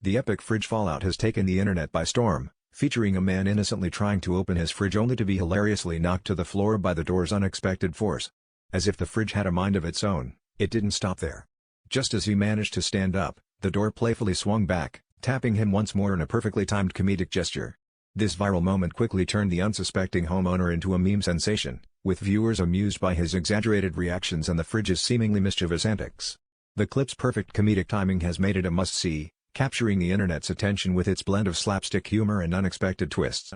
The epic fridge fallout has taken the internet by storm, featuring a man innocently trying to open his fridge only to be hilariously knocked to the floor by the door's unexpected force. As if the fridge had a mind of its own, it didn't stop there. Just as he managed to stand up, the door playfully swung back, tapping him once more in a perfectly timed comedic gesture. This viral moment quickly turned the unsuspecting homeowner into a meme sensation, with viewers amused by his exaggerated reactions and the fridge's seemingly mischievous antics. The clip's perfect comedic timing has made it a must-see, capturing the internet's attention with its blend of slapstick humor and unexpected twists.